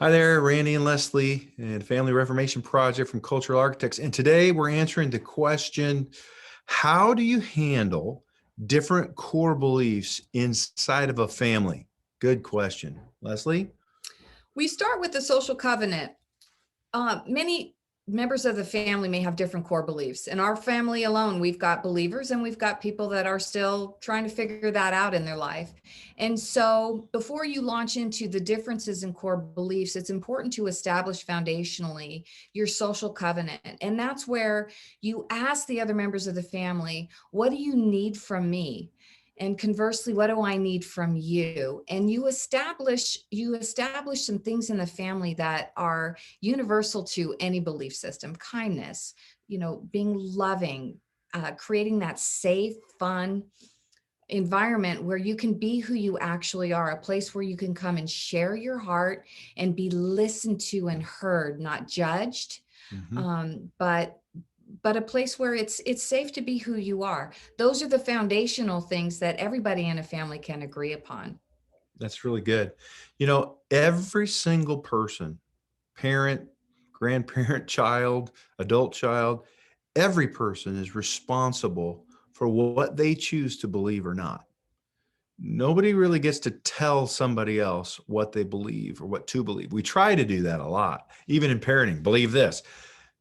Hi there, Randy and Leslie and Family Reformation Project from Cultural Architects. And today we're answering the question, how do you handle different core beliefs inside of a family? Good question. Leslie? We start with the social covenant. Many members of the family may have different core beliefs. In our family alone, we've got believers and we've got people that are still trying to figure that out in their life. And so, before you launch into the differences in core beliefs, it's important to establish foundationally your social covenant. And that's where you ask the other members of the family, what do you need from me? And conversely, what do I need from you? And you establish some things in the family that are universal to any belief system: kindness, being loving, creating that safe, fun environment where you can be who you actually are, a place where you can come and share your heart and be listened to and heard, not judged, Mm-hmm. but a place where it's safe to be who you are. Those are the foundational things that everybody in a family can agree upon. That's really good. Every single person, parent, grandparent, child, adult child, every person is responsible for what they choose to believe or not. Nobody really gets to tell somebody else what they believe or what to believe. We try to do that a lot, even in parenting. Believe this.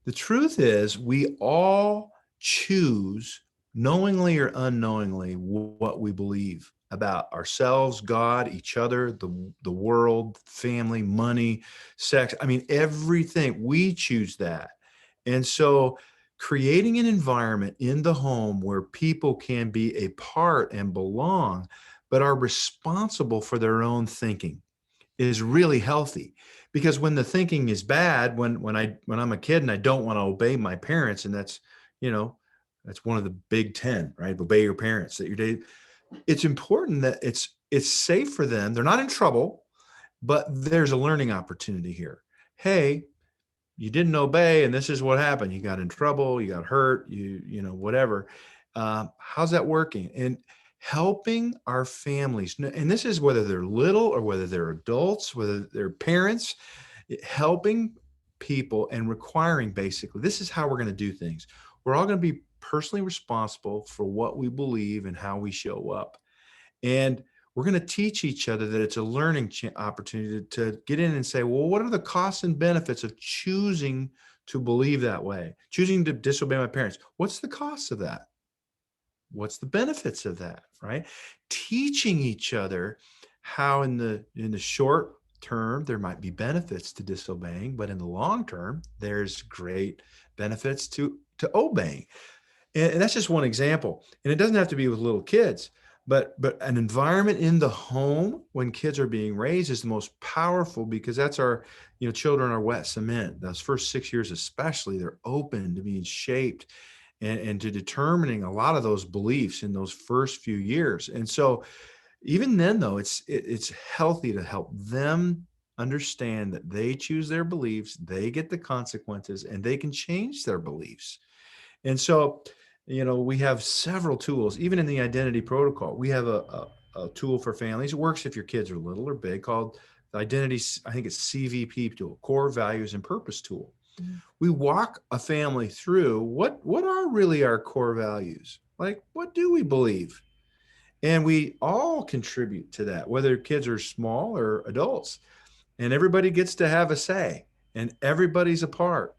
The truth is, we all choose, knowingly or unknowingly, what we believe about ourselves, God, each other, the world, family, money, sex. I mean, everything. We choose that. And so, creating an environment in the home where people can be a part and belong, but are responsible for their own thinking is really healthy. Because when the thinking is bad, when I'm a kid and I don't want to obey my parents, and you know that's one of the big 10, right? Obey your parents. That your day, it's important that it's safe for them. They're not in trouble, but there's a learning opportunity here. Hey, you didn't obey, and this is what happened. You got in trouble, you got hurt, whatever. How's that working? And helping our families, and this is whether they're little or whether they're adults, whether they're parents, helping people and requiring, basically, this is how we're going to do things. We're all going to be personally responsible for what we believe and how we show up. And we're going to teach each other that it's a learning opportunity to get in and say, well, what are the costs and benefits of choosing to believe that way, choosing to disobey my parents? What's the cost of that? What's the benefits of that, right? Teaching each other how in the short term there might be benefits to disobeying, but in the long term there's great benefits to obeying. And that's just one example. And it doesn't have to be with little kids, but an environment in the home when kids are being raised is the most powerful, because that's children are wet cement. Those first 6 years especially, they're open to being shaped and to determining a lot of those beliefs in those first few years. And so even then, though, it's healthy to help them understand that they choose their beliefs, they get the consequences, and they can change their beliefs. And so, we have several tools. Even in the identity protocol, we have a tool for families. It works if your kids are little or big, called the identity, I think it's CVP tool, core values and purpose tool. Mhm. We walk a family through what are really our core values. Like, what do we believe? And we all contribute to that, whether kids are small or adults. And everybody gets to have a say, and everybody's a part.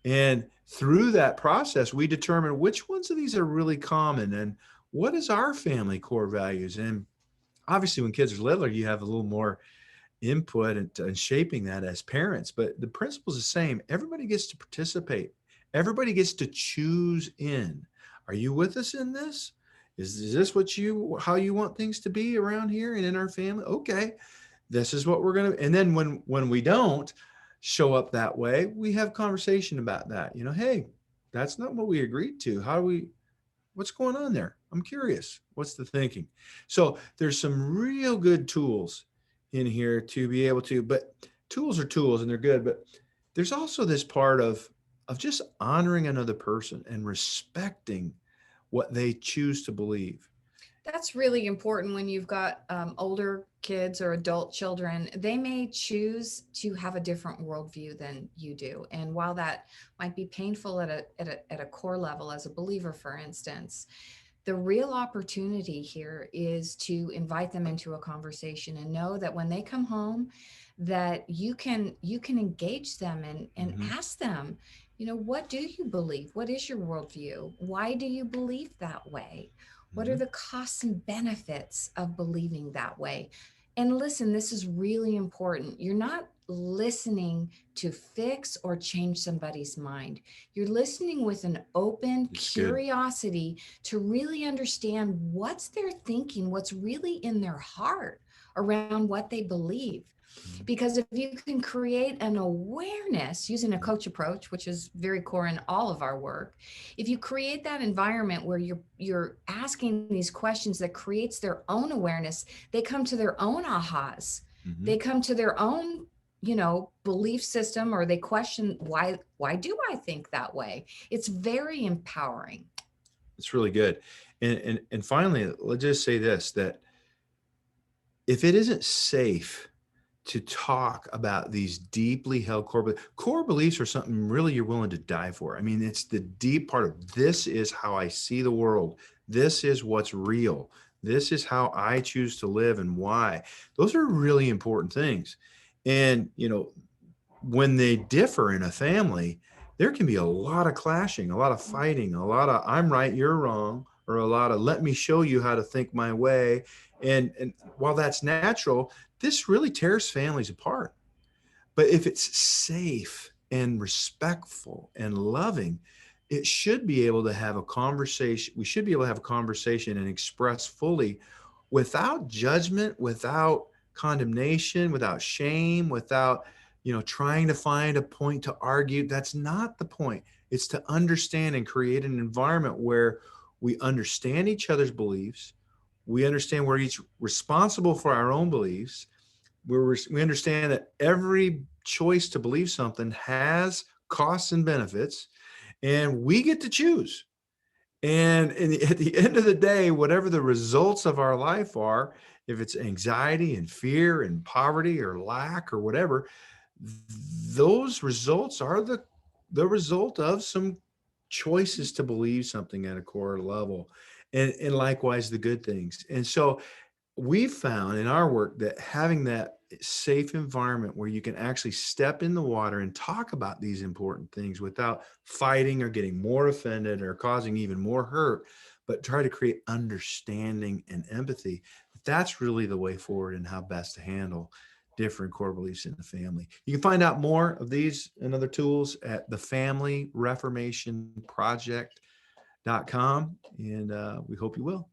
And through that process, we determine which ones of these are really common and what is our family core values. And obviously, when kids are littler, you have a little more input and shaping that as parents. But the principle is the same. Everybody gets to participate. Everybody gets to choose in. Are you with us in this? Is this how you want things to be around here and in our family? Okay, this is what we're going to. And then when we don't show up that way, we have conversation about that. Hey, that's not what we agreed to. What's going on there? I'm curious. What's the thinking? So there's some real good tools in here to be able to, but tools are tools and they're good, but there's also this part of just honoring another person and respecting what they choose to believe. That's really important when you've got older kids or adult children. They may choose to have a different worldview than you do. And while that might be painful at a core level as a believer, for instance, the real opportunity here is to invite them into a conversation and know that when they come home, that you can engage them and Hmm. ask them, what do you believe? What is your worldview? Why do you believe that way? What are Hmm. the costs and benefits of believing that way? And listen, this is really important. You're not listening to fix or change somebody's mind. You're listening with an open It's good. curiosity to really understand what's their thinking, what's really in their heart around what they believe. Mhm. Because if you can create an awareness using a coach approach, which is very core in all of our work, if you create that environment where you're asking these questions that creates their own awareness, they come to their own ahas. Mhm. They come to their own belief system, or they question why do I think that way. It's very empowering. It's really good. And finally, let's just say this, that if it isn't safe to talk about these deeply held core beliefs are something really you're willing to die for. I mean, it's the deep part of this is how I see the world. This is what's real. This is how I choose to live and why. Those are really important things. And, when they differ in a family, there can be a lot of clashing, a lot of fighting, a lot of I'm right, you're wrong, or a lot of let me show you how to think my way. And while that's natural, this really tears families apart. But if it's safe and respectful and loving, it should be able to have a conversation. We should be able to have a conversation and express fully without judgment, without condemnation, without shame, without, trying to find a point to argue. That's not the point. It's to understand and create an environment where we understand each other's beliefs. We understand we're each responsible for our own beliefs. We understand that every choice to believe something has costs and benefits, and we get to choose. And at the end of the day, whatever the results of our life are, if it's anxiety and fear and poverty or lack or whatever, those results are the result of some choices to believe something at a core level, and likewise the good things. And so we've found in our work that having that safe environment where you can actually step in the water and talk about these important things without fighting or getting more offended or causing even more hurt, but try to create understanding and empathy. That's really the way forward and how best to handle different core beliefs in the family. You can find out more of these and other tools at the Family Reformation Project.com, and we hope you will.